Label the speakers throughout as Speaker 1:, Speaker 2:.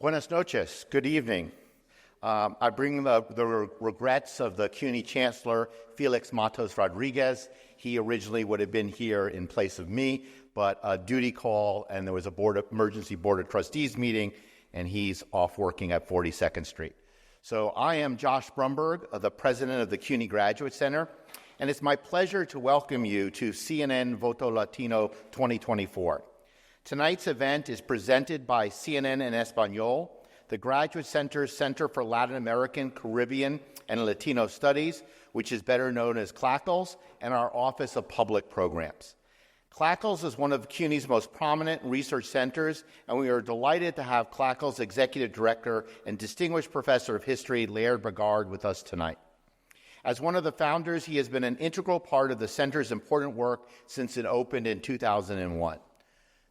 Speaker 1: Buenas noches. Good evening. I bring the regrets of the CUNY Chancellor, Felix Matos Rodriguez. He originally would have been here in place of me, but a duty call, and there was a emergency Board of Trustees meeting, and he's off working at 42nd Street. So I am Josh Brumberg, the president of the CUNY Graduate Center, and it's my pleasure to welcome you to CNN Voto Latino 2024. Tonight's event is presented by CNN en Español, the Graduate Center's Center for Latin American, Caribbean, and Latino Studies, which is better known as CLACLS, and our Office of Public Programs. CLACLS is one of CUNY's most prominent research centers, and we are delighted to have CLACLS Executive Director and Distinguished Professor of History, Laird Brigard, with us tonight. As one of the founders, he has been an integral part of the center's important work since it opened in 2001.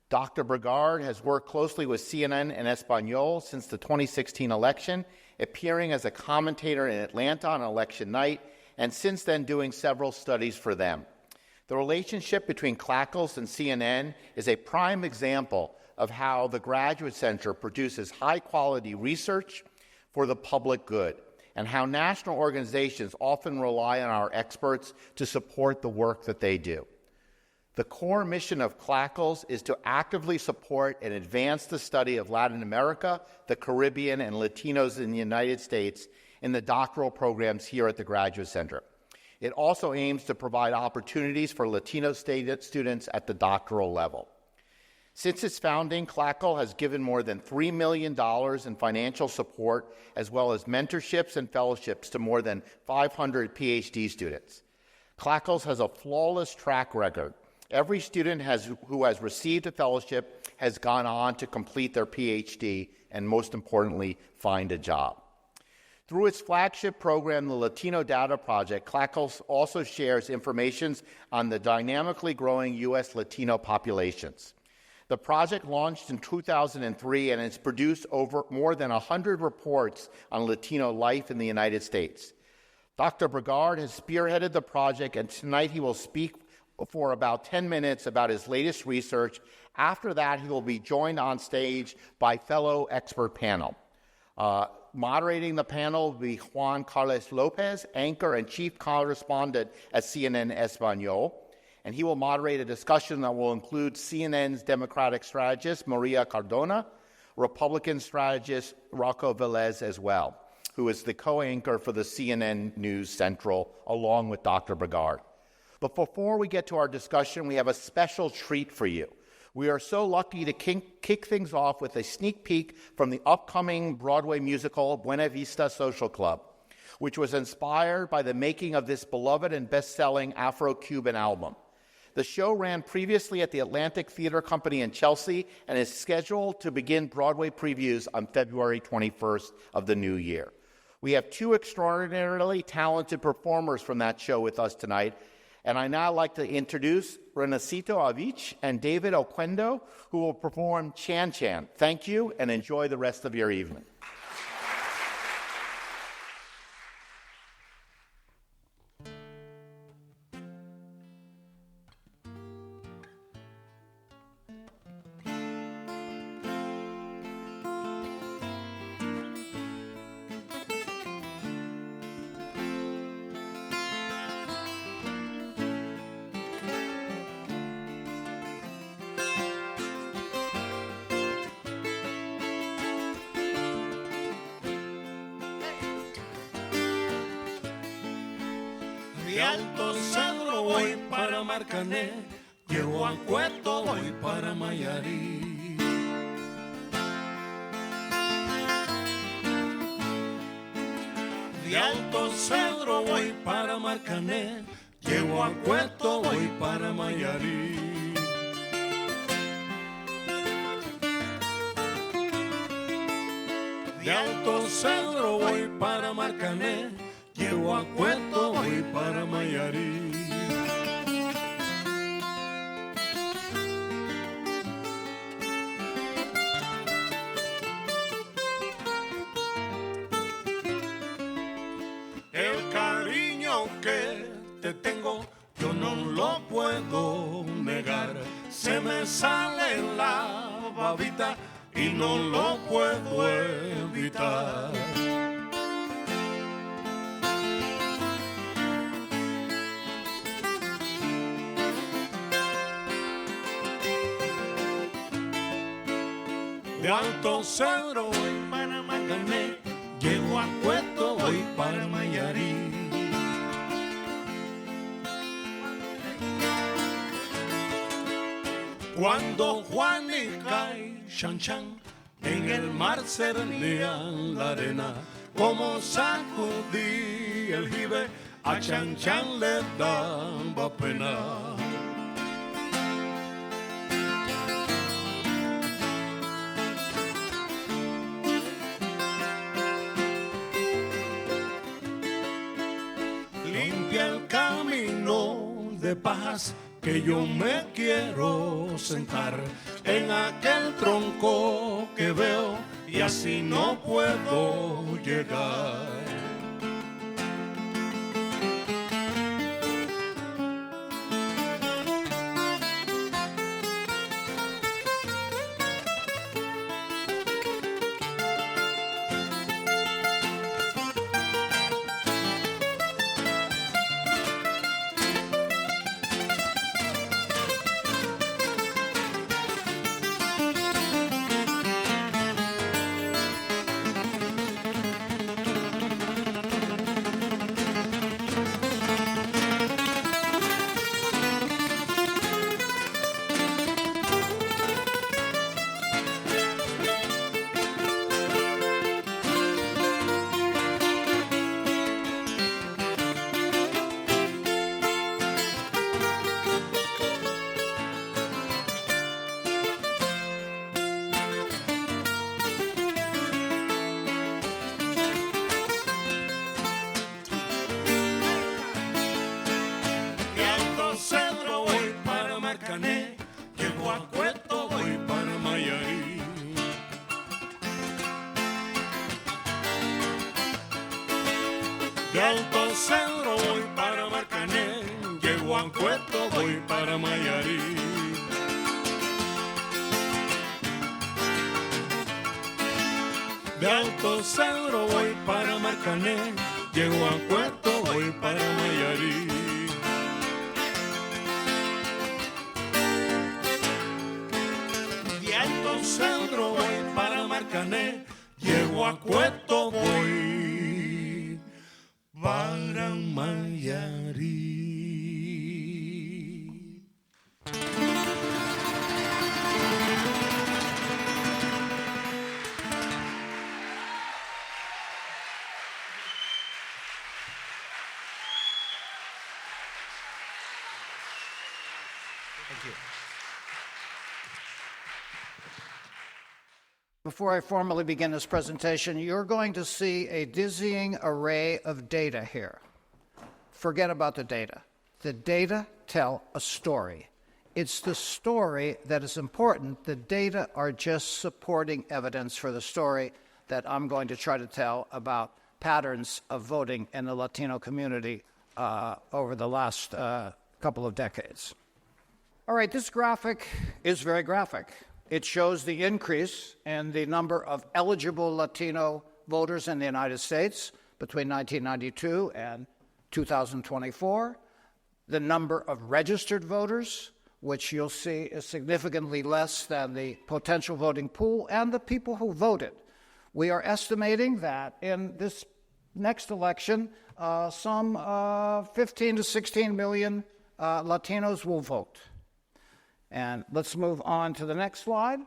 Speaker 1: Dr. Brigard has worked closely with CNN en Español since the 2016 election, appearing as a commentator in Atlanta on election night, and since then doing several studies for them. The relationship between CLACLS and CNN is a prime example of how the Graduate Center produces high-quality research for the public good, and how national organizations often rely on our experts to support the work that they do. The core mission of CLACLS is to actively support and advance the study of Latin America, the Caribbean, and Latinos in the United States in the doctoral programs here at the Graduate Center. It also aims to provide opportunities for Latino students at the doctoral level. Since its founding, CLACL has given more than $3 million in financial support, as well as mentorships and fellowships to more than 500 PhD students. CLACLS has a flawless track record. Every student who has received a fellowship has gone on to complete their PhD and, most importantly, find a job. Through its flagship program, the Latino Data Project, CLACLS also shares information on the dynamically growing U.S. Latino populations. The project launched in 2003 and has produced more than 100 reports on Latino life in the United States. Dr. Brigard has spearheaded the project, and tonight he will speak for about 10 minutes about his latest research. After that, he will be joined on stage by fellow expert panel. Moderating the panel will be Juan Carlos Lopez, anchor and chief correspondent at CNN Español, and he will moderate a discussion that will include CNN's Democratic strategist, Maria Cardona, Republican strategist, Rocco Velez as well, who is the co-anchor for the CNN News Central, along with Dr. Brigard. But before we get to our discussion, we have a special treat for you. We are so lucky to kick things off with a sneak peek from the upcoming Broadway musical Buena Vista Social Club, which was inspired by the making of this beloved and best-selling Afro-Cuban album. The show ran previously at the Atlantic Theater Company in Chelsea and is scheduled to begin Broadway previews on February 21st of the new year. We have two extraordinarily talented performers from that show with us tonight, and I now like to introduce Renacito Avich and David Oquendo, who will perform Chan Chan. Thank you, and enjoy the rest of your evening.
Speaker 2: De Alto Cedro voy para Marcané, llego a Cueto, voy para Mayarí. De Alto Cedro voy para Marcané, llego a Cueto, voy para Mayarí. De Alto Cedro voy para Marcané, llego a Cueto, voy para Mayarí. El cariño que te tengo yo no lo puedo negar. Se me sale la babita y no lo puedo evitar. De Alto Cedro voy para Marcané, llego a Puerto, voy para Mayarí. Cuando Juanica y Chan Chan en el mar cernían la arena, como sacudí el jibe, a Chan Chan le daba pena. Limpia el camino de paz, que yo me quiero sentar en aquel tronco que veo y así no puedo llegar. De Alto Cedro voy para Marcané, llego a Puerto, voy para Mayarí. De Alto Cedro voy para Marcané, llego a Puerto, voy para Mayarí. De Alto Cedro voy para Marcané, llego a Puerto, voy para Mayarí.
Speaker 3: Thank you. Before I formally begin this presentation, you're going to see a dizzying array of data here. Forget about the data. The data tell a story. It's the story that is important. The data are just supporting evidence for the story that I'm going to try to tell about patterns of voting in the Latino community over the last couple of decades. All right, this graphic is very graphic. It shows the increase in the number of eligible Latino voters in the United States between 1992 and 2024, the number of registered voters, which you'll see is significantly less than the potential voting pool, and the people who voted. We are estimating that in this next election, some 15 to 16 million Latinos will vote. And let's move on to the next slide.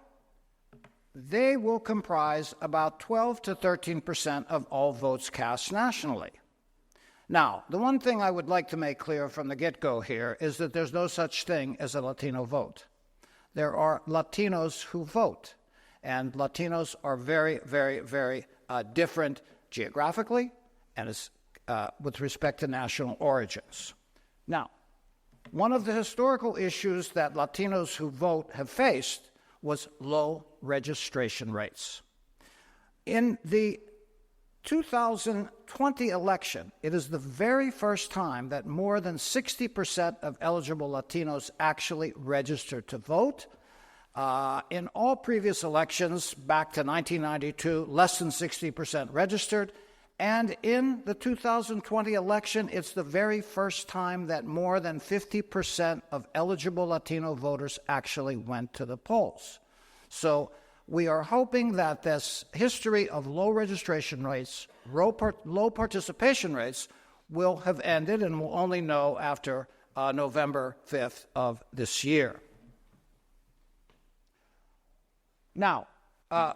Speaker 3: They will comprise about 12 to 13% of all votes cast nationally. Now, the one thing I would like to make clear from the get-go here is that there's no such thing as a Latino vote. There are Latinos who vote, and Latinos are very, very, very different geographically and with respect to national origins. Now, one of the historical issues that Latinos who vote have faced was low registration rates. In the 2020 election, it is the very first time that more than 60% of eligible Latinos actually registered to vote. In all previous elections back to 1992, less than 60% registered. And in the 2020 election, it's the very first time that more than 50% of eligible Latino voters actually went to the polls. So we are hoping that this history of low registration rates, low participation rates, will have ended, and we'll only know after November 5th of this year. Now,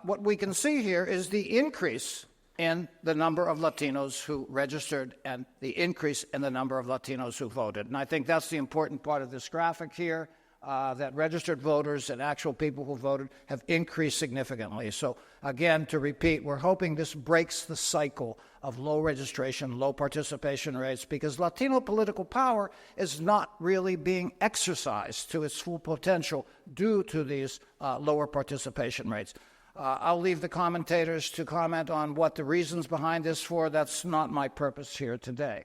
Speaker 3: what we can see here is the increase in the number of Latinos who registered and the increase in the number of Latinos who voted. And I think that's the important part of this graphic here, that registered voters and actual people who voted have increased significantly. So again, to repeat, we're hoping this breaks the cycle of low registration, low participation rates, because Latino political power is not really being exercised to its full potential due to these lower participation rates. I'll leave the commentators to comment on what the reasons behind this for. That's not my purpose here today.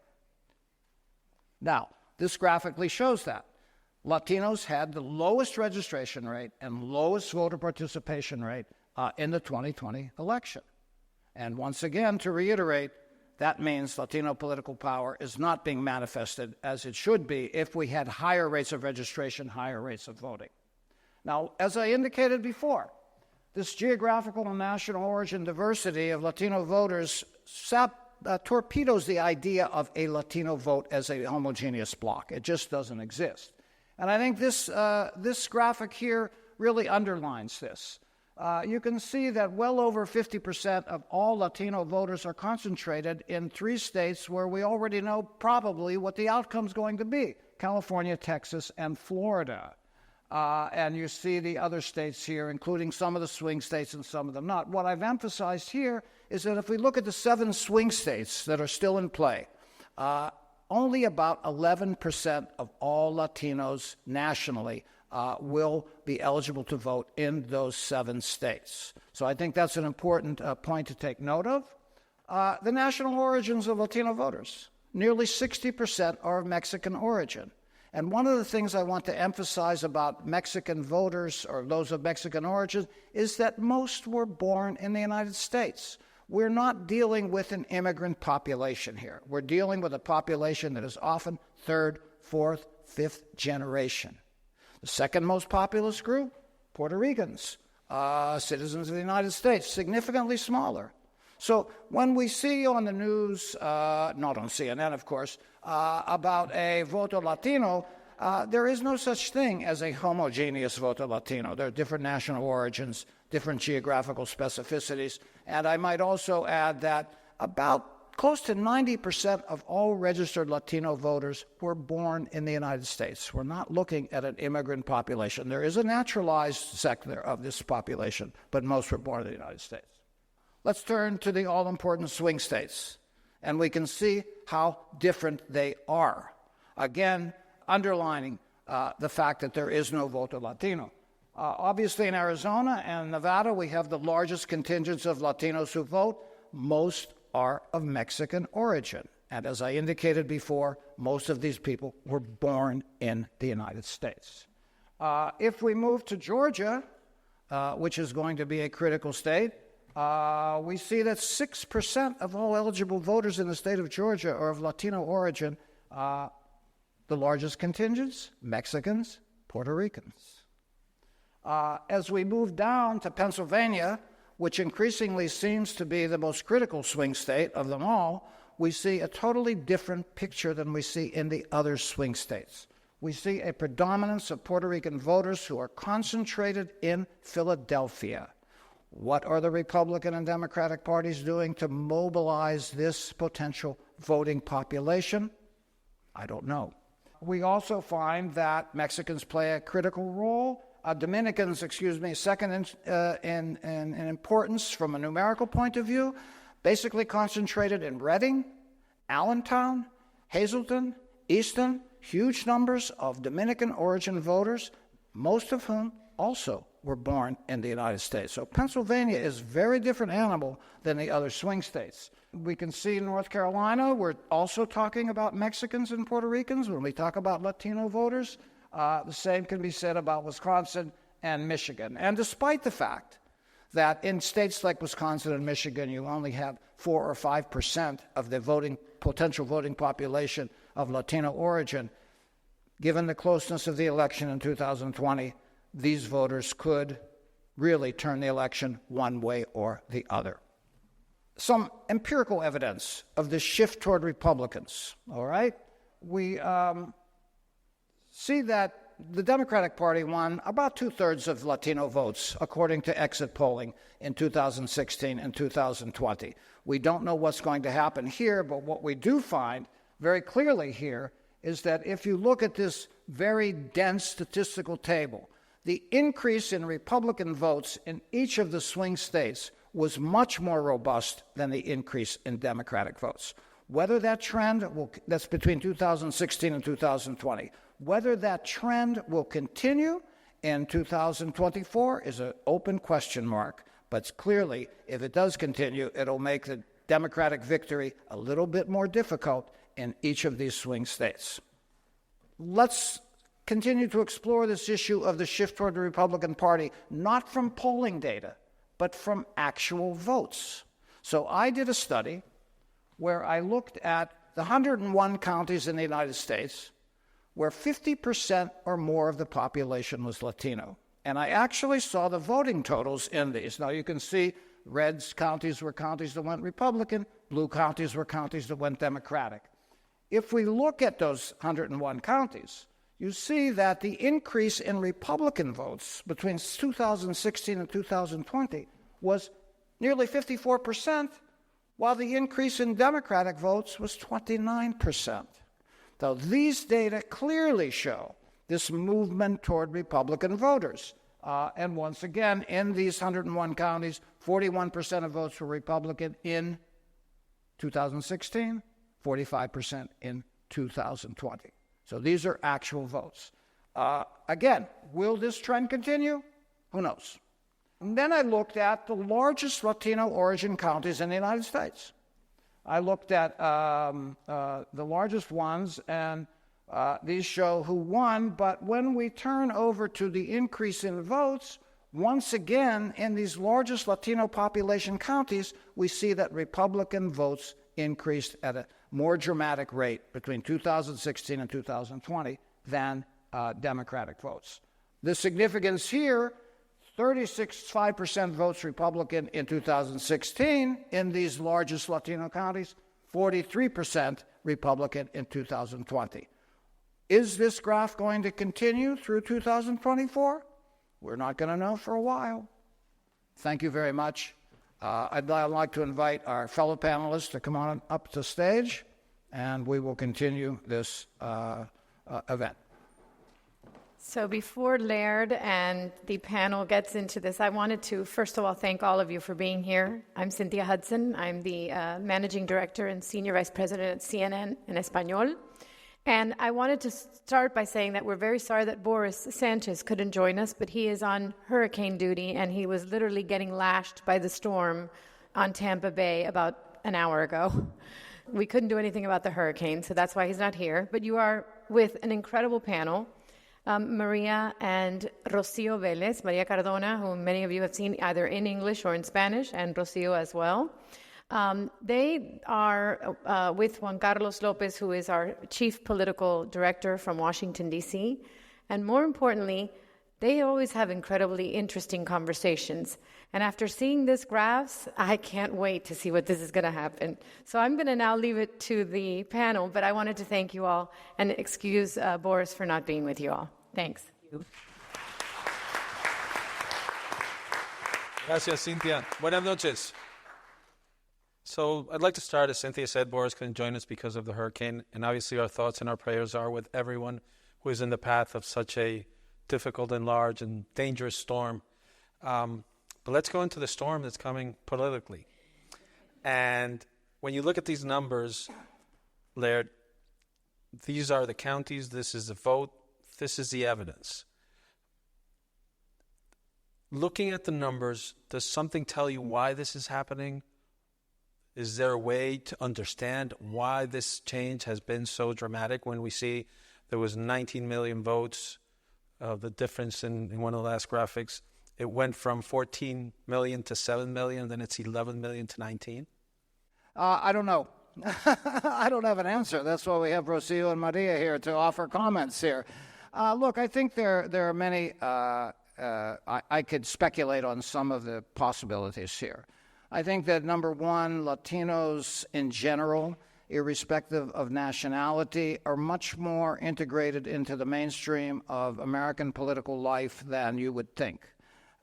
Speaker 3: Now, this graphically shows that Latinos had the lowest registration rate and lowest voter participation rate in the 2020 election. And once again, to reiterate, that means Latino political power is not being manifested as it should be if we had higher rates of registration, higher rates of voting. Now, as I indicated before, this geographical and national origin diversity of Latino voters torpedoes the idea of a Latino vote as a homogeneous bloc. It just doesn't exist. And I think this graphic here really underlines this. You can see that well over 50% of all Latino voters are concentrated in 3 states where we already know probably what the outcome's going to be: California, Texas, and Florida. And you see the other states here, including some of the swing states and some of them not. What I've emphasized here is that if we look at the 7 swing states that are still in play, only about 11% of all Latinos nationally will be eligible to vote in those 7 states. So I think that's an important point to take note of. The national origins of Latino voters, nearly 60% are of Mexican origin. And one of the things I want to emphasize about Mexican voters, or those of Mexican origin, is that most were born in the United States. We're not dealing with an immigrant population here. We're dealing with a population that is often 3rd, 4th, 5th generation. The second most populous group, Puerto Ricans, citizens of the United States, significantly smaller. So when we see on the news, not on CNN, of course, about a Voto Latino, there is no such thing as a homogeneous Voto Latino. There are different national origins, different geographical specificities. And I might also add that about close to 90% of all registered Latino voters were born in the United States. We're not looking at an immigrant population. There is a naturalized sector of this population, but most were born in the United States. Let's turn to the all-important swing states, and we can see how different they are. Again, underlining the fact that there is no Voto Latino. Obviously, in Arizona and Nevada, we have the largest contingents of Latinos who vote. Most are of Mexican origin. And as I indicated before, most of these people were born in the United States. If we move to Georgia, which is going to be a critical state, we see that 6% of all eligible voters in the state of Georgia are of Latino origin. The largest contingents, Mexicans, Puerto Ricans. As we move down to Pennsylvania, which increasingly seems to be the most critical swing state of them all, we see a totally different picture than we see in the other swing states. We see a predominance of Puerto Rican voters who are concentrated in Philadelphia. What are the Republican and Democratic parties doing to mobilize this potential voting population? I don't know. We also find that Mexicans play a critical role. Dominicans, second in importance from a numerical point of view, basically concentrated in Reading, Allentown, Hazleton, Easton, huge numbers of Dominican origin voters, most of whom also were born in the United States. So Pennsylvania is a very different animal than the other swing states. We can see in North Carolina, we're also talking about Mexicans and Puerto Ricans when we talk about Latino voters. The same can be said about Wisconsin and Michigan. And despite the fact that in states like Wisconsin and Michigan, you only have 4 or 5% of the potential voting population of Latino origin, given the closeness of the election in 2020, these voters could really turn the election one way or the other. Some empirical evidence of this shift toward Republicans, all right? We see that the Democratic Party won about 2/3 of Latino votes, according to exit polling in 2016 and 2020. We don't know what's going to happen here, but what we do find very clearly here is that if you look at this very dense statistical table, the increase in Republican votes in each of the swing states was much more robust than the increase in Democratic votes. Whether that trend that's between 2016 and 2020, whether that trend will continue in 2024 is an open question mark, but clearly, if it does continue, it'll make the Democratic victory a little bit more difficult in each of these swing states. Let's continue to explore this issue of the shift toward the Republican Party, not from polling data, but from actual votes. So I did a study where I looked at the 101 counties in the United States where 50% or more of the population was Latino. And I actually saw the voting totals in these. Now you can see red counties were counties that went Republican, blue counties were counties that went Democratic. If we look at those 101 counties, you see that the increase in Republican votes between 2016 and 2020 was nearly 54%, while the increase in Democratic votes was 29%. So these data clearly show this movement toward Republican voters. And once again, in these 101 counties, 41% of votes were Republican in 2016, 45% in 2020. So these are actual votes. Again, will this trend continue? Who knows? And then I looked at the largest Latino origin counties in the United States. I looked at the largest ones, and these show who won. But when we turn over to the increase in votes, once again, in these largest Latino population counties, we see that Republican votes increased at a more dramatic rate between 2016 and 2020 than Democratic votes. The significance here, 36.5% votes Republican in 2016 in these largest Latino counties, 43% Republican in 2020. Is this graph going to continue through 2024? We're not going to know for a while. Thank you very much. I'd like to invite our fellow panelists to come on up to stage, and we will continue this event.
Speaker 4: So before Laird and the panel gets into this, I wanted to, first of all, thank all of you for being here. I'm Cynthia Hudson. I'm the Managing Director and Senior Vice President at CNN in Español. And I wanted to start by saying that we're very sorry that Boris Sanchez couldn't join us, but he is on hurricane duty, and he was literally getting lashed by the storm on Tampa Bay about an hour ago. We couldn't do anything about the hurricane, so that's why he's not here. But you are with an incredible panel. Maria and Rocio Vélez, Maria Cardona, whom many of you have seen either in English or in Spanish, and Rocio as well. They are with Juan Carlos Lopez, who is our Chief Political Director from Washington, D.C. And more importantly, they always have incredibly interesting conversations. And after seeing this graphs, I can't wait to see what this is going to happen. So I'm going to now leave it to the panel, but I wanted to thank you all and excuse Boris for not being with you all. Thanks.
Speaker 5: Gracias, Cynthia. Buenas noches. So I'd like to start, as Cynthia said, Boris couldn't join us because of the hurricane, and obviously our thoughts and our prayers are with everyone who is in the path of such a difficult and large and dangerous storm. But let's go into the storm that's coming politically. And when you look at these numbers, Laird, these are the counties, this is the vote, this is the evidence. Looking at the numbers, does something tell you why this is happening? Is there a way to understand why this change has been so dramatic when we see there was 19 million votes the difference in one of the last graphics. It went from 14 million to 7 million, then it's 11 million to 19?
Speaker 3: I don't know. I don't have an answer. That's why we have Rocio and Maria here to offer comments here. Look, I think there are many, I could speculate on some of the possibilities here. I think that, number one, Latinos in general, irrespective of nationality, are much more integrated into the mainstream of American political life than you would think.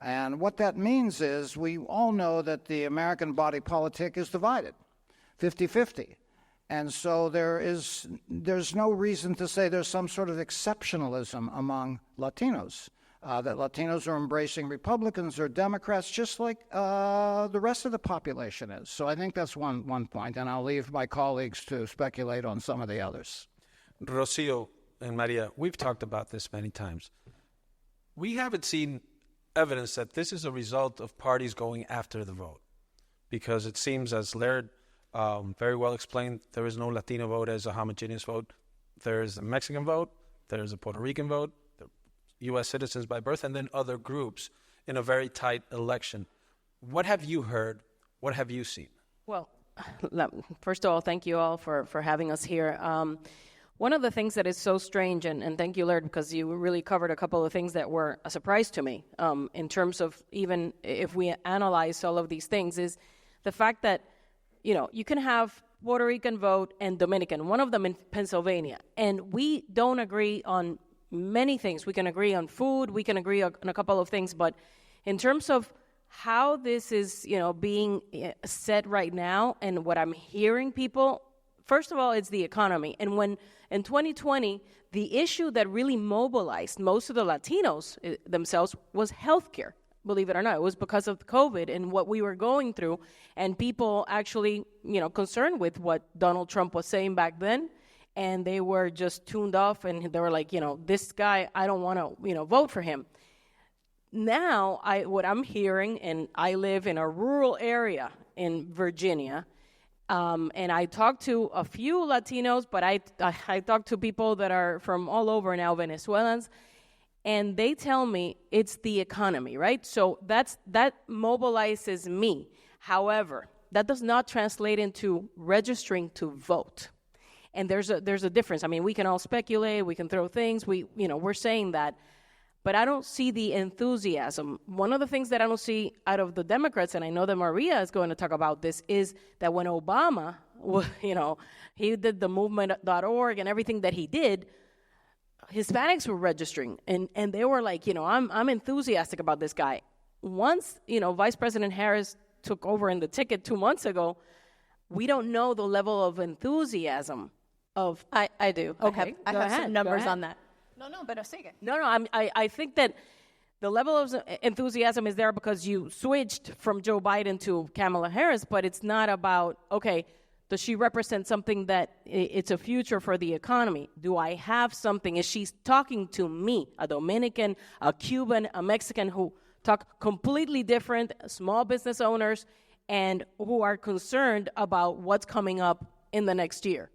Speaker 3: And what that means is we all know that the American body politic is divided, 50-50. And so there's no reason to say there's some sort of exceptionalism among Latinos, that Latinos are embracing Republicans or Democrats just like the rest of the population is. So I think that's one point, and I'll leave my colleagues to speculate on some of the others.
Speaker 5: Rocio and Maria, we've talked about this many times. We haven't seen evidence that this is a result of parties going after the vote, because it seems, as Laird very well explained, there is no Latino vote as a homogeneous vote. There is a Mexican vote, there is a Puerto Rican vote, U.S. citizens by birth, and then other groups in a very tight election. What have you heard? What have you seen?
Speaker 6: Well, first of all, thank you all for having us here. One of the things that is so strange, and thank you, Laird, because you really covered a couple of things that were a surprise to me in terms of even if we analyze all of these things, is the fact that, you know, you can have Puerto Rican vote and Dominican, one of them in Pennsylvania, and we don't agree on many things. We can agree on food, we can agree on a couple of things, but in terms of how this is, you know, being said right now and what I'm hearing people, first of all, it's the economy. And when in 2020, the issue that really mobilized most of the Latinos themselves was healthcare. Believe it or not, it was because of COVID and what we were going through, and people actually, you know, concerned with what Donald Trump was saying back then, and they were just tuned off, and they were like, you know, this guy, I don't want to, you know, vote for him. Now, what I'm hearing, and I live in a rural area in Virginia, and I talked to a few Latinos, but I talked to people that are from all over now, Venezuelans, and they tell me it's the economy, right? So that mobilizes me. However, that does not translate into registering to vote. And there's a difference. I mean, we can all speculate, we can throw things, we're saying that, but I don't see the enthusiasm. One of the things that I don't see out of the Democrats, and I know that Maria is going to talk about this, is that when Obama, he did the movement.org and everything that he did, Hispanics were registering, and they were like, I'm enthusiastic about this guy. Once, Vice President Harris took over in the ticket 2 months ago, we don't know the level of enthusiasm of...
Speaker 7: I do.
Speaker 6: Okay,
Speaker 7: I have some numbers on that.
Speaker 6: No, pero sigue. No, I think that the level of enthusiasm is there because you switched from Joe Biden to Kamala Harris, but it's not about, okay, does she represent something that it's a future for the economy? Do I have something? Is she talking to me, a Dominican, a Cuban, a Mexican, who talk completely different, small business owners, and who are concerned about what's coming up in the next year?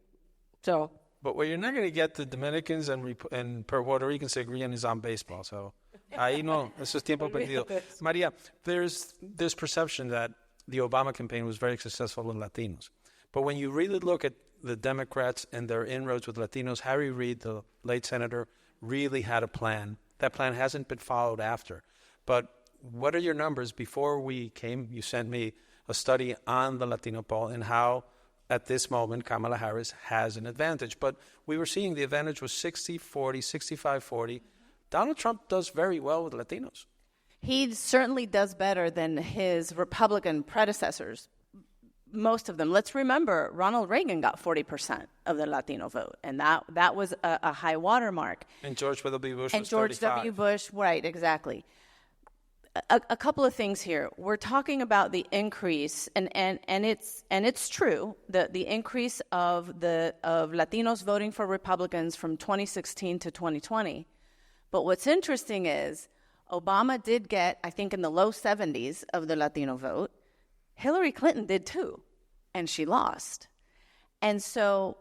Speaker 6: So...
Speaker 5: But what you're not going to get the Dominicans and Puerto Ricans to agree on is on baseball. So, ahí no, eso es tiempo perdido. Maria, there's perception that the Obama campaign was very successful with Latinos. But when you really look at the Democrats and their inroads with Latinos, Harry Reid, the late senator, really had a plan. That plan hasn't been followed after. But what are your numbers? Before we came, you sent me a study on the Latino poll and how at this moment, Kamala Harris has an advantage. But we were seeing the advantage was 60-40, 65-40. Donald Trump does very well with Latinos.
Speaker 7: He certainly does better than his Republican predecessors, most of them. Let's remember, Ronald Reagan got 40% of the Latino vote, and that was a high watermark.
Speaker 5: And George W. Bush
Speaker 7: and
Speaker 5: was
Speaker 7: George
Speaker 5: 35.
Speaker 7: W. Bush, right, exactly. A couple of things here. We're talking about the increase, and it's true, the increase of Latinos voting for Republicans from 2016 to 2020. But what's interesting is Obama did get, I think, in the low 70s of the Latino vote. Hillary Clinton did too, and she lost. And so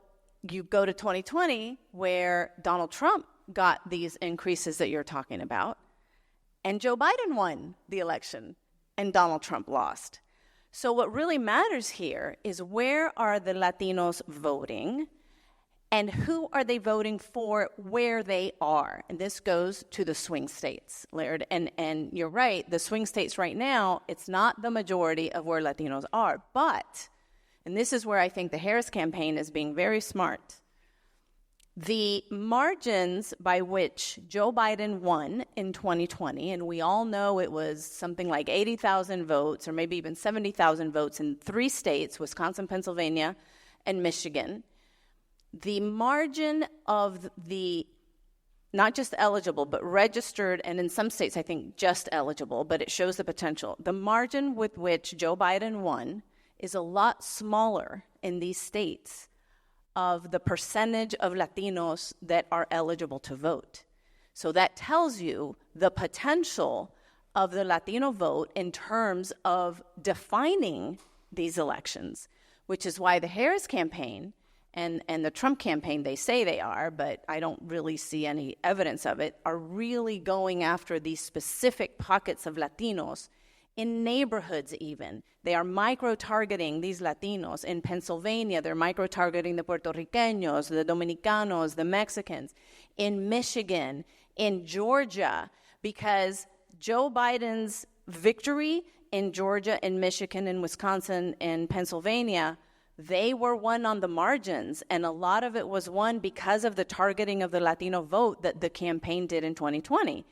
Speaker 7: you go to 2020, where Donald Trump got these increases that you're talking about, and Joe Biden won the election, and Donald Trump lost. So what really matters here is where are the Latinos voting, and who are they voting for where they are? And this goes to the swing states, Laird. And you're right, the swing states right now, it's not the majority of where Latinos are. But, and this is where I think the Harris campaign is being very smart, the margins by which Joe Biden won in 2020, and we all know it was something like 80,000 votes or maybe even 70,000 votes in 3 states, Wisconsin, Pennsylvania, and Michigan. The margin of the, not just eligible, but registered, and in some states I think just eligible, but it shows the potential. The margin with which Joe Biden won is a lot smaller in these states of the percentage of Latinos that are eligible to vote. So that tells you the potential of the Latino vote in terms of defining these elections, which is why the Harris campaign and the Trump campaign, they say they are, but I don't really see any evidence of it, are really going after these specific pockets of Latinos in neighborhoods even. They are micro-targeting these Latinos. In Pennsylvania, they're micro-targeting the Puerto Ricanos, the Dominicanos, the Mexicans. In Michigan, in Georgia, because Joe Biden's victory in Georgia, in Michigan, in Wisconsin, in Pennsylvania, they were won on the margins, and a lot of it was won because of the targeting of the Latino vote that the campaign did in 2020.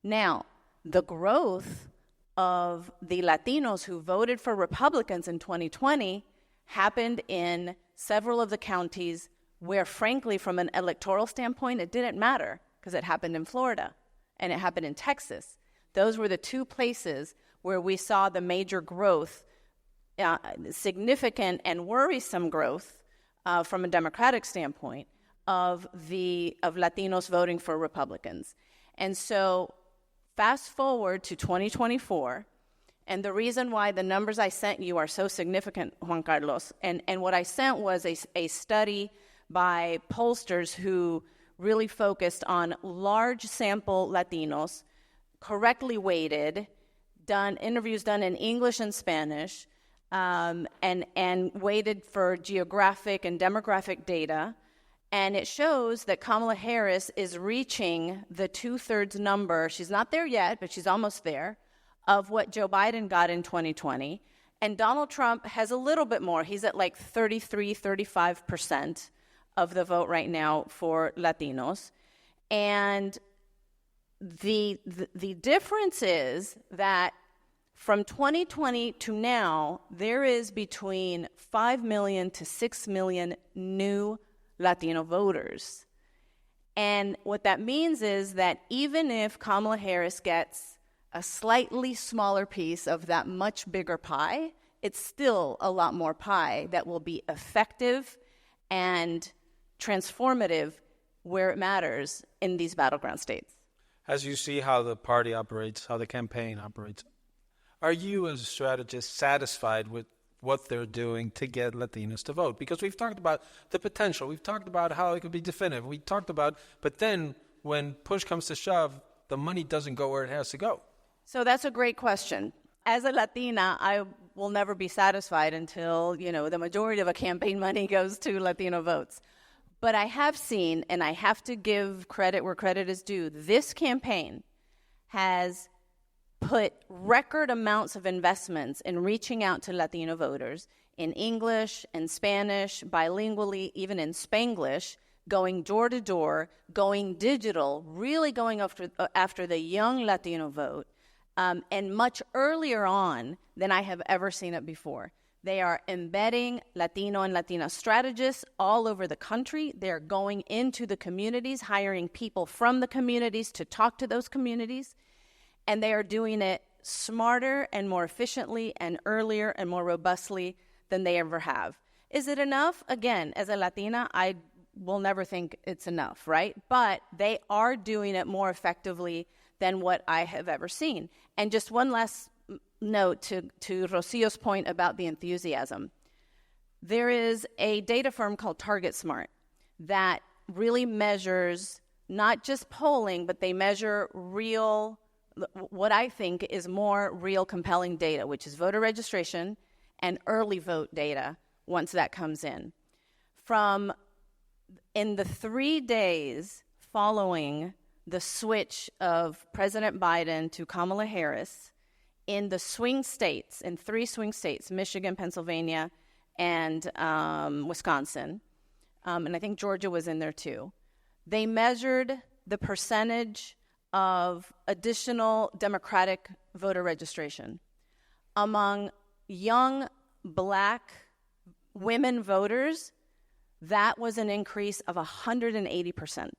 Speaker 7: Now, the growth of the Latinos who voted for Republicans in 2020 happened in several of the counties where, frankly, from an electoral standpoint, it didn't matter because it happened in Florida and it happened in Texas. Those were the 2 places where we saw the major growth, significant and worrisome growth from a Democratic standpoint of Latinos voting for Republicans. And so fast forward to 2024, and the reason why the numbers I sent you are so significant, Juan Carlos, and what I sent was a study by pollsters who really focused on large sample Latinos, correctly weighted, interviews done in English and Spanish, and weighted for geographic and demographic data. And it shows that Kamala Harris is reaching the 2/3 number. She's not there yet, but she's almost there, of what Joe Biden got in 2020. And Donald Trump has a little bit more. He's at like 33, 35% of the vote right now for Latinos. And the difference is that from 2020 to now, there is between 5 million to 6 million new Latino voters. And what that means is that even if Kamala Harris gets a slightly smaller piece of that much bigger pie, it's still a lot more pie that will be effective and transformative where it matters in these battleground states.
Speaker 5: As you see how the party operates, how the campaign operates, are you as a strategist satisfied with what they're doing to get Latinos to vote? Because we've talked about the potential. We've talked about how it could be definitive. We talked about, but then when push comes to shove, the money doesn't go where it has to go.
Speaker 7: So that's a great question. As a Latina, I will never be satisfied until, the majority of a campaign money goes to Latino votes. But I have seen, and I have to give credit where credit is due, this campaign has put record amounts of investments in reaching out to Latino voters in English and Spanish, bilingually, even in Spanglish, going door to door, going digital, really going after the young Latino vote, and much earlier on than I have ever seen it before. They are embedding Latino and Latina strategists all over the country. They're going into the communities, hiring people from the communities to talk to those communities. And they are doing it smarter and more efficiently and earlier and more robustly than they ever have. Is it enough? Again, as a Latina, I will never think it's enough, right? But they are doing it more effectively than what I have ever seen. And just one last note to Rocio's point about the enthusiasm. There is a data firm called TargetSmart that really measures not just polling, but they measure real, what I think is more real compelling data, which is voter registration and early vote data once that comes in. In the 3 days following the switch of President Biden to Kamala Harris, in the swing states, in 3 swing states, Michigan, Pennsylvania, and Wisconsin, and I think Georgia was in there too, they measured the percentage of additional Democratic voter registration. Among young Black women voters, that was an increase of 180%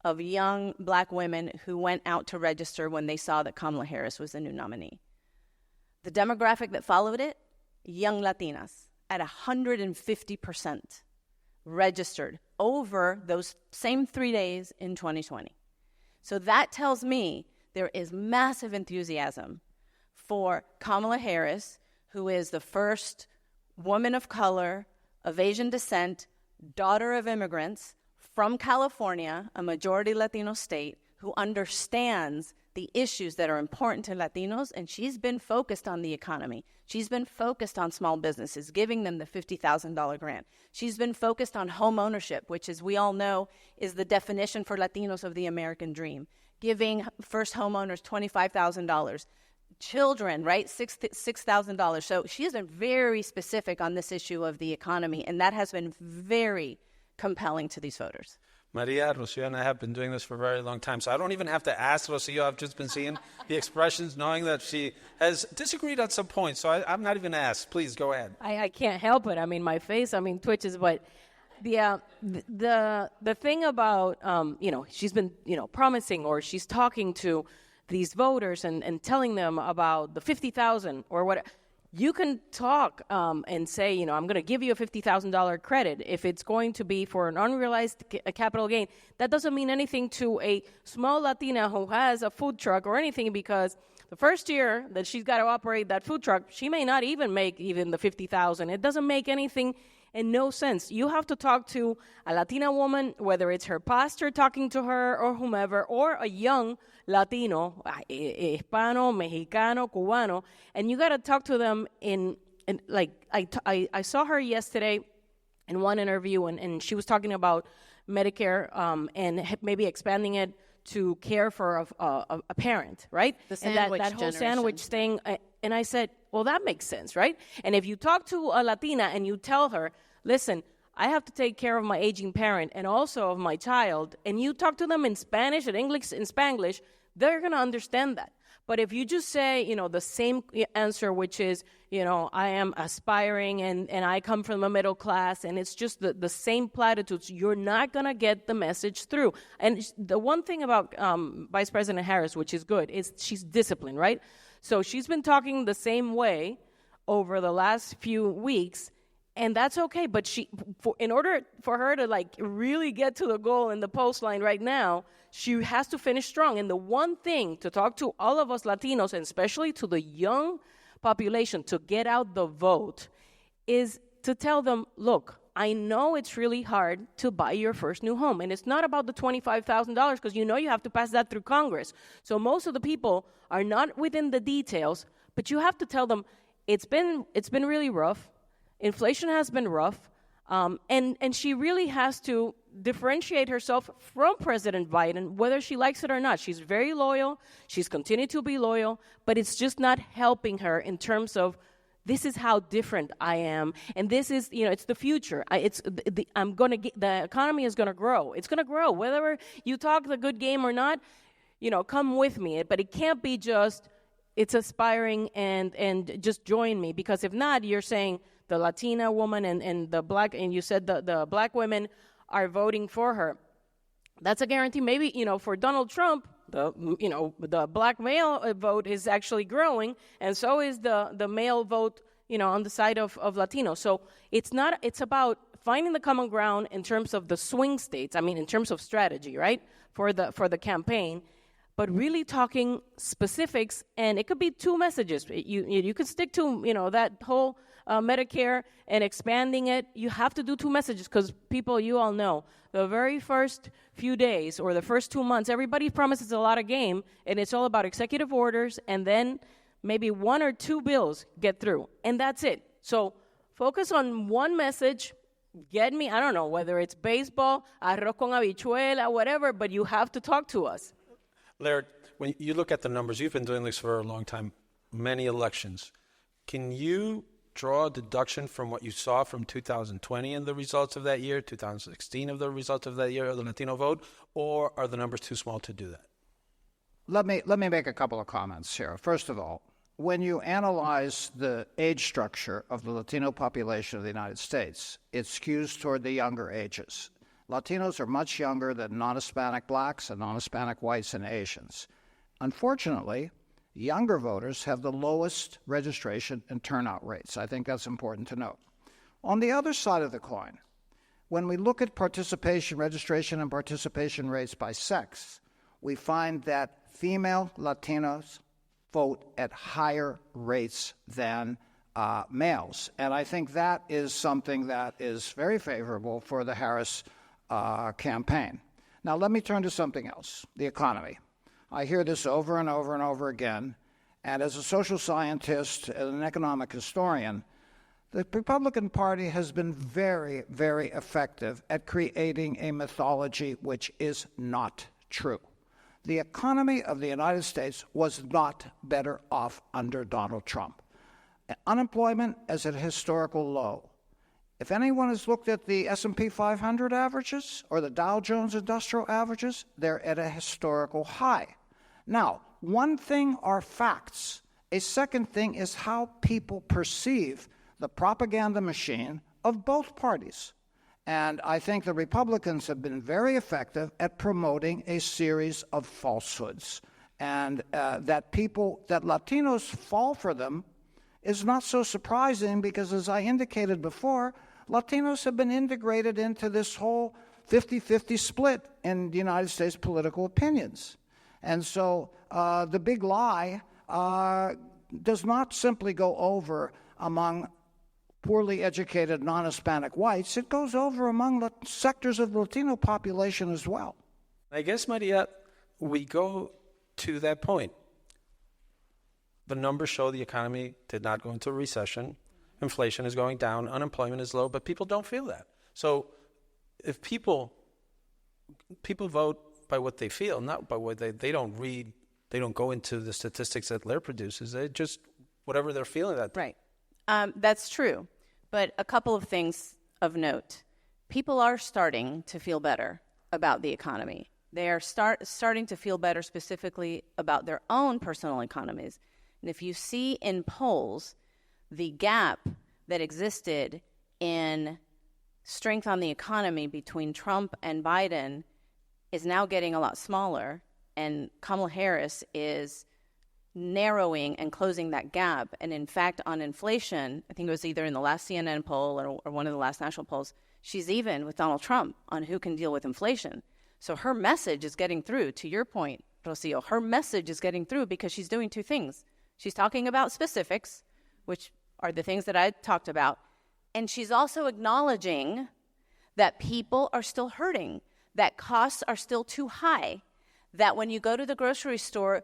Speaker 7: of young Black women who went out to register when they saw that Kamala Harris was the new nominee. The demographic that followed it, young Latinas, at 150% registered over those same 3 days in 2020. So that tells me there is massive enthusiasm for Kamala Harris, who is the first woman of color, of Asian descent, daughter of immigrants from California, a majority Latino state, who understands the issues that are important to Latinos, and she's been focused on the economy. She's been focused on small businesses, giving them the $50,000 grant. She's been focused on home ownership, which, as we all know, is the definition for Latinos of the American dream, giving first homeowners $25,000. Children, right, $6,000. So she has been very specific on this issue of the economy, and that has been very compelling to these voters.
Speaker 5: Maria, Rocio, and I have been doing this for a very long time, so I don't even have to ask Rocio. I've just been seeing the expressions, knowing that she has disagreed at some point, so I'm not even asked. Please, go ahead.
Speaker 6: I can't help it. I mean, my face, twitches, but the thing about, she's been, promising, or she's talking to these voters and telling them about the 50,000 or whatever. You can talk and say, I'm going to give you a $50,000 credit if it's going to be for an unrealized capital gain. That doesn't mean anything to a small Latina who has a food truck or anything, because the first year that she's got to operate that food truck, she may not even make even the $50,000. It doesn't make anything and no sense. You have to talk to a Latina woman, whether it's her pastor talking to her or whomever, or a young Latino, Hispano, Mexicano, Cubano, and you got to talk to them in I saw her yesterday in one interview, and she was talking about Medicare and maybe expanding it to care for a parent, right?
Speaker 7: The sandwich
Speaker 6: and that whole
Speaker 7: generation.
Speaker 6: sandwich thing. And I said, well, that makes sense, right? And if you talk to a Latina and you tell her, listen, I have to take care of my aging parent and also of my child, and you talk to them in Spanish and English and Spanglish, they're going to understand that. But if you just say, the same answer, which is, I am aspiring and I come from the middle class, and it's just the same platitudes, you're not going to get the message through. And the one thing about Vice President Harris, which is good, is she's disciplined, right? So she's been talking the same way over the last few weeks, and that's okay. But in order for her to really get to the goal in the post line right now, she has to finish strong. And the one thing to talk to all of us Latinos, and especially to the young population, to get out the vote, is to tell them, look, I know it's really hard to buy your first new home. And it's not about the $25,000, because you have to pass that through Congress. So most of the people are not within the details, but you have to tell them it's been really rough. Inflation has been rough. And she really has to differentiate herself from President Biden, whether she likes it or not. She's very loyal. She's continued to be loyal, but it's just not helping her in terms of, this is how different I am, and this is, it's the future. The economy is going to grow. It's going to grow. Whether you talk the good game or not, come with me. But it can't be just, it's aspiring and just join me, because if not, you're saying the Latina woman and the Black, and you said the Black women are voting for her. That's a guarantee. Maybe, for Donald Trump, the Black male vote is actually growing, and so is the male vote, on the side of Latinos. So it's about finding the common ground in terms of the swing states. I mean, in terms of strategy, right, for the campaign, but really talking specifics. And it could be two messages. You could stick to, that whole Medicare and expanding it, you have to do two messages because people, you all know, the very first few days or the first 2 months, everybody promises a lot of game, and it's all about executive orders, and then maybe 1 or 2 bills get through, and that's it. So focus on one message. Get me, I don't know, whether it's baseball, arroz con habichuela, whatever, but you have to talk to us.
Speaker 5: Laird, when you look at the numbers, you've been doing this for a long time, many elections. Can you draw a deduction from what you saw from 2020 and the results of that year, 2016 of the results of that year of the Latino vote, or are the numbers too small to do that?
Speaker 3: Let me make a couple of comments here. First of all, when you analyze the age structure of the Latino population of the United States, it skews toward the younger ages. Latinos are much younger than non-Hispanic blacks and non-Hispanic whites and Asians. Unfortunately, younger voters have the lowest registration and turnout rates. I think that's important to note. On the other side of the coin, when we look at participation, registration, and participation rates by sex, we find that female Latinos vote at higher rates than males. And I think that is something that is very favorable for the Harris campaign. Now, let me turn to something else, the economy. I hear this over and over and over again, and as a social scientist and an economic historian, the Republican Party has been very, very effective at creating a mythology which is not true. The economy of the United States was not better off under Donald Trump. Unemployment is at a historical low. If anyone has looked at the S&P 500 averages or the Dow Jones Industrial averages, they're at a historical high. Now, one thing are facts. A second thing is how people perceive the propaganda machine of both parties. And I think the Republicans have been very effective at promoting a series of falsehoods. And that Latinos fall for them is not so surprising because, as I indicated before, Latinos have been integrated into this whole 50-50 split in the United States political opinions. And so the big lie does not simply go over among poorly educated non-Hispanic whites. It goes over among sectors of the Latino population as well.
Speaker 5: I guess, Maria, we go to that point. The numbers show the economy did not go into a recession. Inflation is going down. Unemployment is low, but people don't feel that. So if people vote by what they feel, not by what they don't read, they don't go into the statistics that Laird produces. They just, whatever they're feeling that day.
Speaker 7: Right. That's true. But a couple of things of note. People are starting to feel better about the economy. They are starting to feel better specifically about their own personal economies. And if you see in polls, the gap that existed in strength on the economy between Trump and Biden is now getting a lot smaller, and Kamala Harris is narrowing and closing that gap. And in fact, on inflation, I think it was either in the last CNN poll or one of the last national polls, she's even with Donald Trump on who can deal with inflation. So her message is getting through. To your point, Rocio, her message is getting through because she's doing two things. She's talking about specifics, which are the things that I talked about, and she's also acknowledging that people are still hurting, that costs are still too high, that when you go to the grocery store,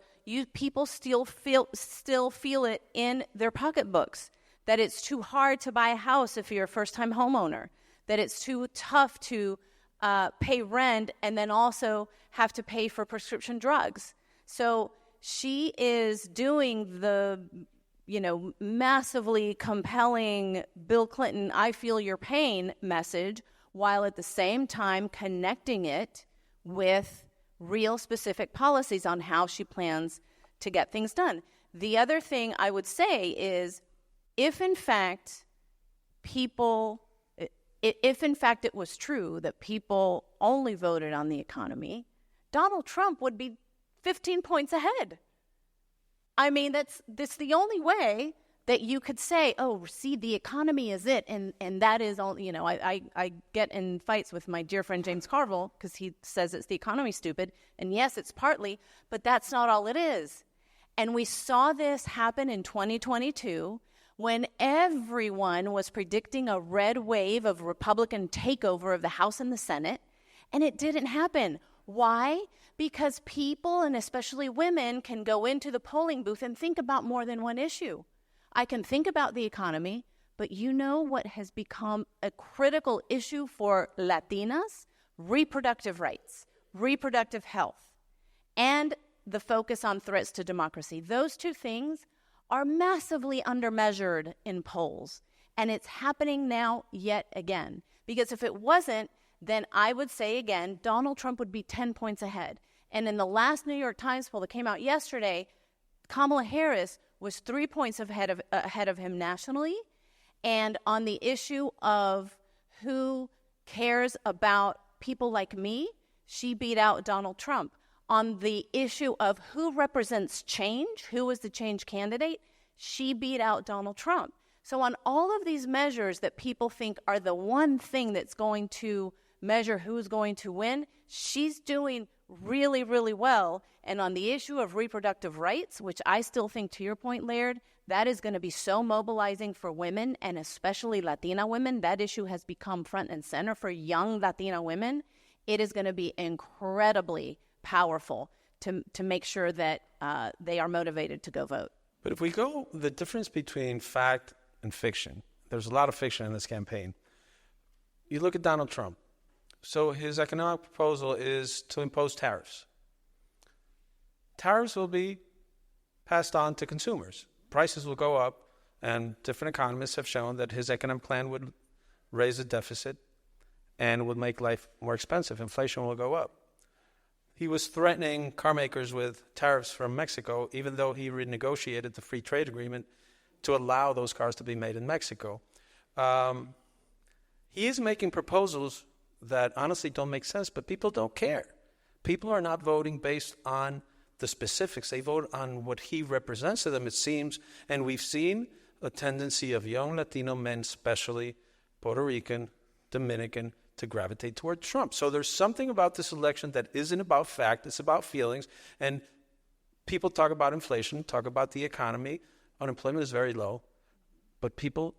Speaker 7: people still feel it in their pocketbooks, that it's too hard to buy a house if you're a first-time homeowner, that it's too tough to pay rent and then also have to pay for prescription drugs. So she is doing the, massively compelling Bill Clinton, I feel your pain message, while at the same time connecting it with real specific policies on how she plans to get things done. The other thing I would say is if in fact it was true that people only voted on the economy, Donald Trump would be 15 points ahead. I mean, that's the only way that you could say, oh, see, the economy is it, and that is all, I get in fights with my dear friend James Carville because he says it's the economy, stupid, and yes, it's partly, but that's not all it is. And we saw this happen in 2022 when everyone was predicting a red wave of Republican takeover of the House and the Senate, and it didn't happen. Why? Because people, and especially women, can go into the polling booth and think about more than one issue. I can think about the economy, but you know what has become a critical issue for Latinas? Reproductive rights, reproductive health, and the focus on threats to democracy. Those two things are massively undermeasured in polls, and it's happening now yet again. Because if it wasn't, then I would say again, Donald Trump would be 10 points ahead. And in the last New York Times poll that came out yesterday, Kamala Harris was 3 points ahead of him nationally. And on the issue of who cares about people like me, she beat out Donald Trump. On the issue of who represents change, who is the change candidate, she beat out Donald Trump. So on all of these measures that people think are the one thing that's going to measure who's going to win, she's doing really, really well. And on the issue of reproductive rights, which I still think, to your point, Laird, that is going to be so mobilizing for women, and especially Latina women. That issue has become front and center for young Latina women. It is going to be incredibly powerful to make sure that they are motivated to go vote.
Speaker 5: But if we go, the difference between fact and fiction, there's a lot of fiction in this campaign. You look at Donald Trump. So his economic proposal is to impose tariffs. Tariffs will be passed on to consumers. Prices will go up, and different economists have shown that his economic plan would raise the deficit and would make life more expensive. Inflation will go up. He was threatening car makers with tariffs from Mexico, even though he renegotiated the free trade agreement to allow those cars to be made in Mexico. He is making proposals that honestly don't make sense, but people don't care. People are not voting based on the specifics. They vote on what he represents to them, it seems. And we've seen a tendency of young Latino men, especially Puerto Rican, Dominican, to gravitate toward Trump. So there's something about this election that isn't about fact, it's about feelings. And people talk about inflation, talk about the economy. Unemployment is very low, but people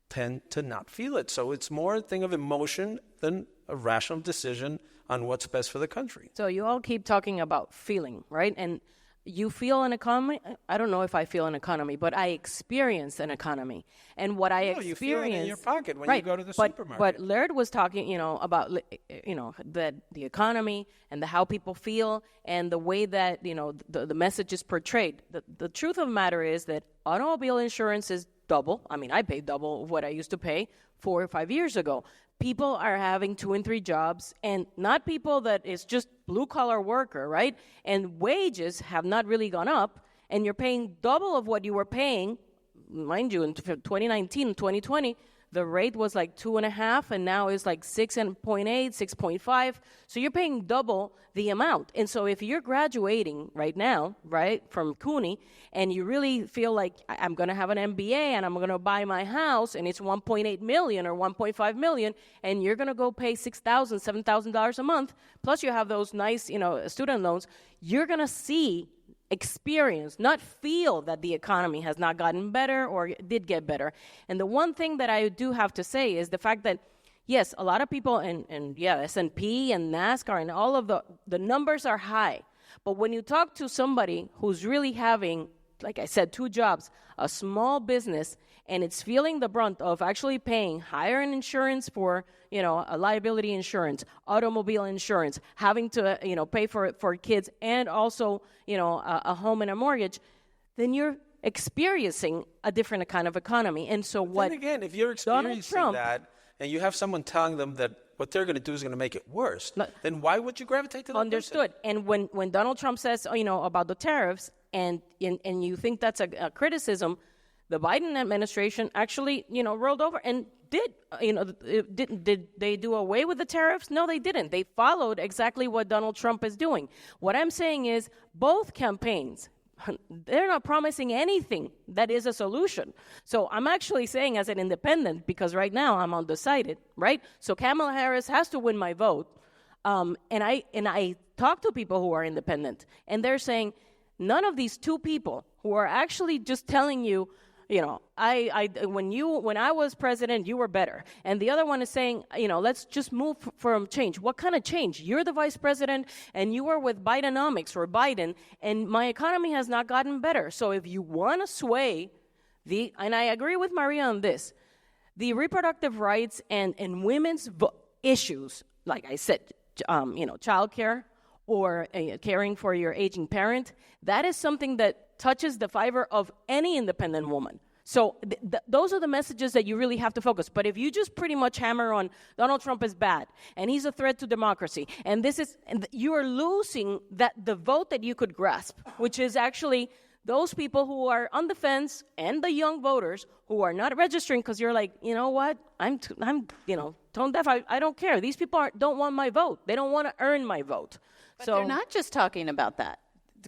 Speaker 5: tend to not feel it. So it's more a thing of emotion than a rational decision on what's best for the country.
Speaker 6: So you all keep talking about feeling, right? And you feel an economy. I don't know if I feel an economy, but I experience an economy. And what I experience,
Speaker 5: you feel it in your pocket when you go to the supermarket.
Speaker 6: But Laird was talking, about, the economy and how people feel and the way that, the message is portrayed. The truth of the matter is that automobile insurance is double. I mean, I pay double what I used to pay 4 or 5 years ago. People are having 2 and 3 jobs, and not people that is just blue-collar worker, right? And wages have not really gone up, and you're paying double of what you were paying. Mind you, in 2019 and 2020, the rate was like 2.5, and now it's like 6.8, 6.5. So you're paying double the amount. And so if you're graduating right now, right, from CUNY, and you really feel like I'm going to have an MBA and I'm going to buy my house, and it's $1.8 million or $1.5 million, and you're going to go pay $6,000, $7,000 a month, plus you have those nice, student loans, you're going to experience, not feel that the economy has not gotten better or did get better. And the one thing that I do have to say is the fact that, yes, a lot of people, and S&P and NASCAR and all of the numbers are high. But when you talk to somebody who's really having, like I said, 2 jobs, a small business, and it's feeling the brunt of actually paying higher in insurance for, a liability insurance, automobile insurance, having to, pay for kids, and also, a home and a mortgage, then you're experiencing a different kind of economy. And so
Speaker 5: then again, if you're experiencing that, and you have someone telling them that what they're going to do is going to make it worse, then why would you gravitate to that
Speaker 6: Understood.
Speaker 5: person?
Speaker 6: And when Donald Trump says, about the tariffs, and you think that's a criticism, the Biden administration actually, rolled over and did they do away with the tariffs? No, they didn't. They followed exactly what Donald Trump is doing. What I'm saying is both campaigns, they're not promising anything that is a solution. So I'm actually saying as an independent, because right now I'm undecided, right? So Kamala Harris has to win my vote. And I talk to people who are independent, and they're saying none of these 2 people who are actually just telling you, when I was president, you were better. And the other one is saying, let's just move from change. What kind of change? You're the vice president, and you are with Bidenomics or Biden, and my economy has not gotten better. So if you want to sway and I agree with Maria on this, the reproductive rights and women's issues, like I said, childcare or caring for your aging parent, that is something that touches the fiber of any independent woman. So those are the messages that you really have to focus. But if you just pretty much hammer on Donald Trump is bad and he's a threat to democracy, and you are losing the vote that you could grasp, which is actually those people who are on the fence and the young voters who are not registering because you're like, you know what, I'm tone deaf. I don't care. These people don't want my vote. They don't want to earn my vote.
Speaker 7: But they're not just talking about that.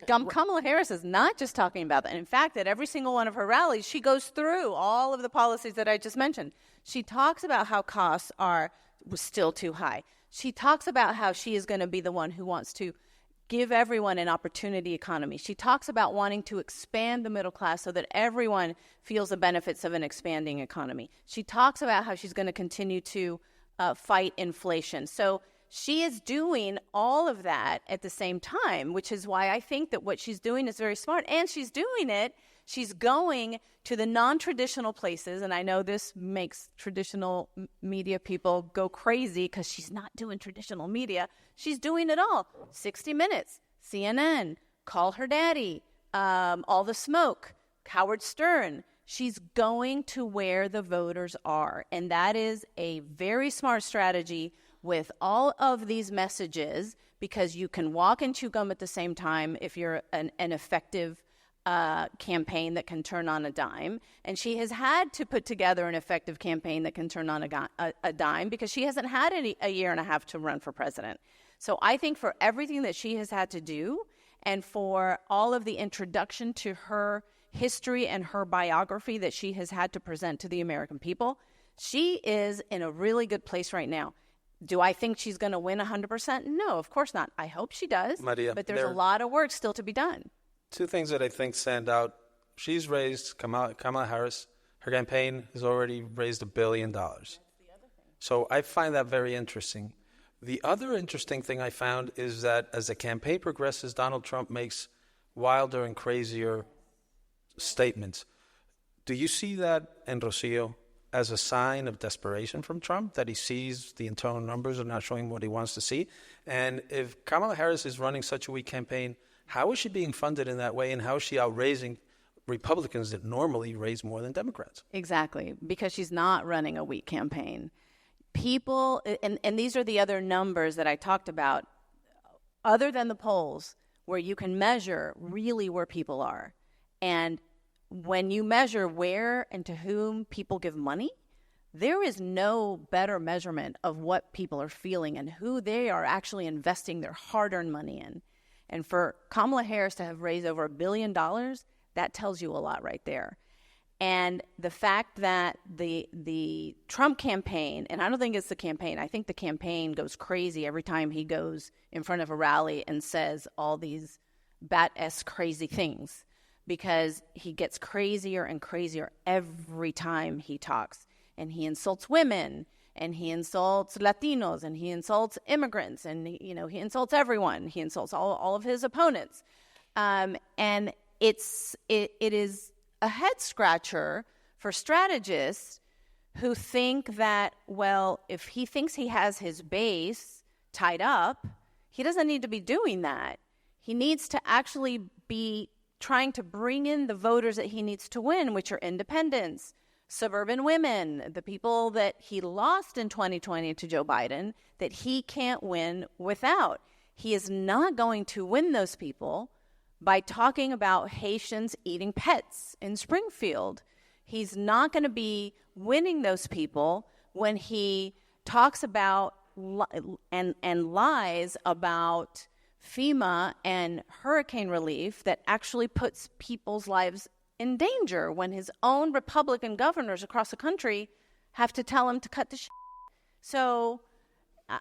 Speaker 7: Kamala Harris is not just talking about that. In fact, at every single one of her rallies, she goes through all of the policies that I just mentioned. She talks about how costs was still too high. She talks about how she is going to be the one who wants to give everyone an opportunity economy. She talks about wanting to expand the middle class so that everyone feels the benefits of an expanding economy. She talks about how she's going to continue to fight inflation. So she is doing all of that at the same time, which is why I think that what she's doing is very smart. And she's going to the non-traditional places, and I know this makes traditional media people go crazy because she's not doing traditional media. She's doing it all. 60 Minutes, CNN, Call Her Daddy, All the Smoke, Howard Stern. She's going to where the voters are, and that is a very smart strategy with all of these messages, because you can walk and chew gum at the same time if you're an effective campaign that can turn on a dime. And she has had to put together an effective campaign that can turn on a dime because she hasn't had a year and a half to run for president. So I think for everything that she has had to do and for all of the introduction to her history and her biography that she has had to present to the American people, she is in a really good place right now. Do I think she's going to win 100%? No, of course not. I hope she does,
Speaker 5: Maria,
Speaker 7: but there's a lot of work still to be done.
Speaker 5: Two things that I think stand out. She's raised, Kamala Harris, her campaign has already raised $1 billion. So I find that very interesting. The other interesting thing I found is that as the campaign progresses, Donald Trump makes wilder and crazier statements. Do you see that in Rocio as a sign of desperation from Trump, that he sees the internal numbers are not showing what he wants to see? And if Kamala Harris is running such a weak campaign, how is she being funded in that way, and how is she outraising Republicans that normally raise more than Democrats?
Speaker 7: Exactly, because she's not running a weak campaign. People, and these are the other numbers that I talked about, other than the polls, where you can measure really where people are. And when you measure where and to whom people give money, there is no better measurement of what people are feeling and who they are actually investing their hard-earned money in. And for Kamala Harris to have raised over $1 billion, that tells you a lot right there. And the fact that the Trump campaign, and I don't think it's the campaign, I think the campaign goes crazy every time he goes in front of a rally and says all these bat-esque crazy things, because he gets crazier and crazier every time he talks. And he insults women, and he insults Latinos, and he insults immigrants, and he insults everyone. He insults all of his opponents. And it is a head scratcher for strategists who think that, well, if he thinks he has his base tied up, he doesn't need to be doing that. He needs to actually be trying to bring in the voters that he needs to win, which are independents, suburban women, the people that he lost in 2020 to Joe Biden, that he can't win without. He is not going to win those people by talking about Haitians eating pets in Springfield. He's not going to be winning those people when he talks about and lies about FEMA and hurricane relief that actually puts people's lives in danger, when his own Republican governors across the country have to tell him to cut the shit. So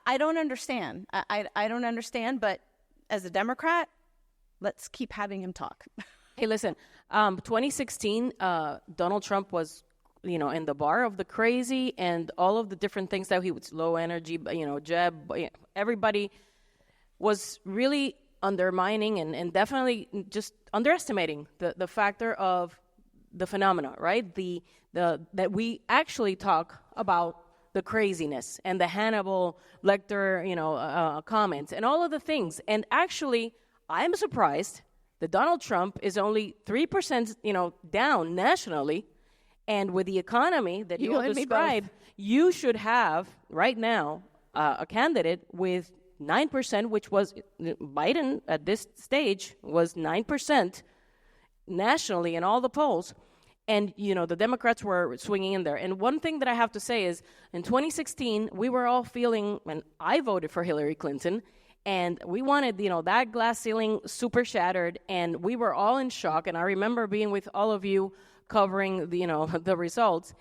Speaker 7: I don't understand. I don't understand, but as a Democrat, let's keep having him talk.
Speaker 6: Hey, listen, 2016, Donald Trump was, in the bar of the crazy and all of the different things that he was low energy, Jeb, everybody was really undermining and definitely just underestimating the factor of the phenomena, right? That we actually talk about the craziness and the Hannibal Lecter, comments and all of the things. And actually, I'm surprised that Donald Trump is only 3%, down nationally. And with the economy that you all described, you should have right now a candidate with 9%, which was Biden at this stage was 9% nationally in all the polls. And, the Democrats were swinging in there. And one thing that I have to say is in 2016, we were all feeling, and I voted for Hillary Clinton, and we wanted, that glass ceiling super shattered, and we were all in shock. And I remember being with all of you covering, the results.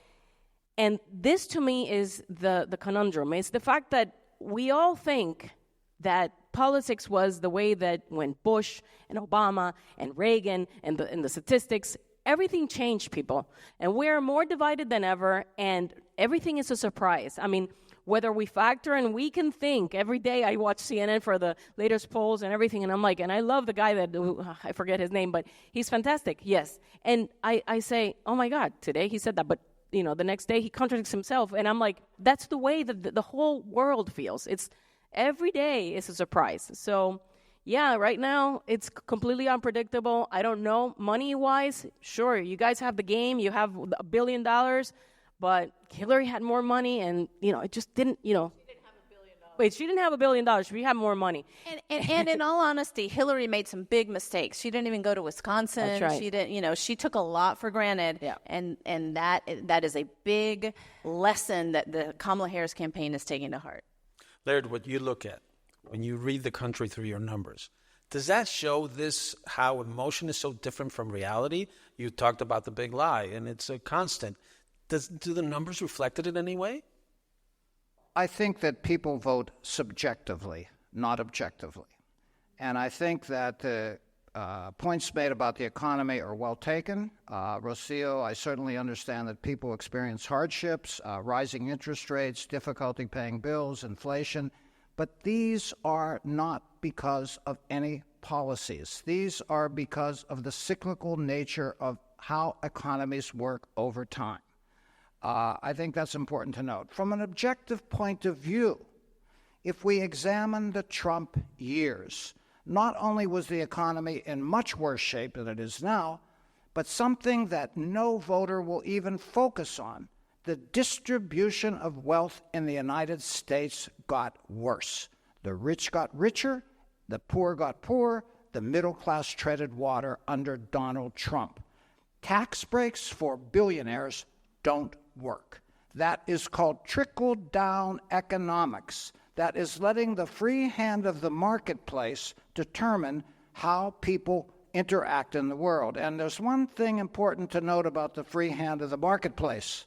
Speaker 6: And this, to me, is the conundrum. It's the fact that we all think that politics was the way that when Bush and Obama and Reagan and the statistics, everything changed, people. And we're more divided than ever, and everything is a surprise. I mean, whether we factor and we can think, every day I watch CNN for the latest polls and everything, and I'm like, and I love the guy that, I forget his name, but he's fantastic, yes. And I say, oh my God, today he said that, but the next day he contradicts himself, and I'm like, that's the way that the whole world feels. It's every day is a surprise. So yeah, right now it's completely unpredictable. I don't know, money-wise, sure, you guys have the game, you have $1 billion, but Hillary had more money, and it just didn't. She didn't have $1 billion. Wait, she didn't have $1 billion. She had more money.
Speaker 7: And in all honesty, Hillary made some big mistakes. She didn't even go to Wisconsin.
Speaker 6: That's right.
Speaker 7: She didn't. She took a lot for granted.
Speaker 6: Yeah.
Speaker 7: And that is a big lesson that the Kamala Harris campaign is taking to heart.
Speaker 5: Laird, what you look at when you read the country through your numbers, does that show how emotion is so different from reality? You talked about the big lie, and it's a constant. Do the numbers reflect it in any way?
Speaker 3: I think that people vote subjectively, not objectively. And I think that the points made about the economy are well taken. Rocio, I certainly understand that people experience hardships, rising interest rates, difficulty paying bills, inflation. But these are not because of any policies. These are because of the cyclical nature of how economies work over time. I think that's important to note. From an objective point of view, if we examine the Trump years, not only was the economy in much worse shape than it is now, but something that no voter will even focus on, the distribution of wealth in the United States got worse. The rich got richer, the poor got poorer, the middle class treaded water under Donald Trump. Tax breaks for billionaires don't work. That is called trickle-down economics. That is letting the free hand of the marketplace determine how people interact in the world. And there's one thing important to note about the free hand of the marketplace.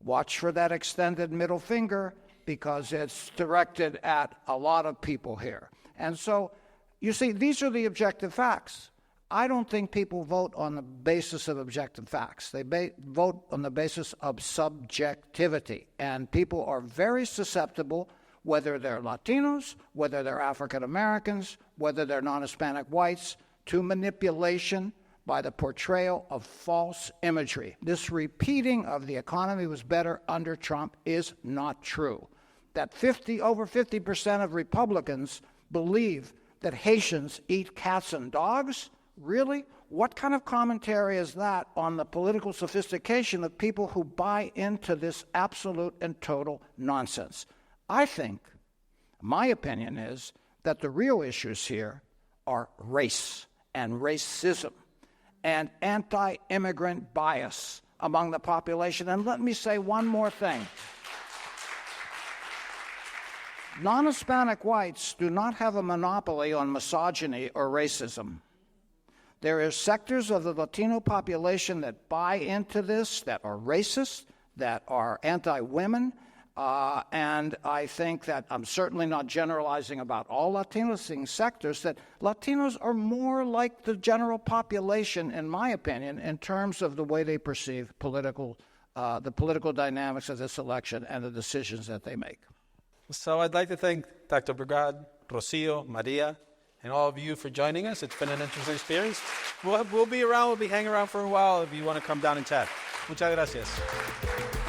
Speaker 3: Watch for that extended middle finger, because it's directed at a lot of people here. And so, you see, these are the objective facts. I don't think people vote on the basis of objective facts. They vote on the basis of subjectivity. And people are very susceptible, whether they're Latinos, whether they're African Americans, whether they're non-Hispanic whites, to manipulation by the portrayal of false imagery. This repeating of the economy was better under Trump is not true. That over 50% of Republicans believe that Haitians eat cats and dogs? Really? What kind of commentary is that on the political sophistication of people who buy into this absolute and total nonsense? I think, my opinion is, that the real issues here are race and racism and anti-immigrant bias among the population. And let me say one more thing. Non-Hispanic whites do not have a monopoly on misogyny or racism. There are sectors of the Latino population that buy into this, that are racist, that are anti-women, And I think that I'm certainly not generalizing about all Latinos in sectors, that Latinos are more like the general population, in my opinion, in terms of the way they perceive the political dynamics of this election and the decisions that they make.
Speaker 5: So I'd like to thank Dr. Brigad, Rocio, Maria, and all of you for joining us. It's been an interesting experience. We'll be around. We'll be hanging around for a while if you want to come down and chat. Muchas gracias.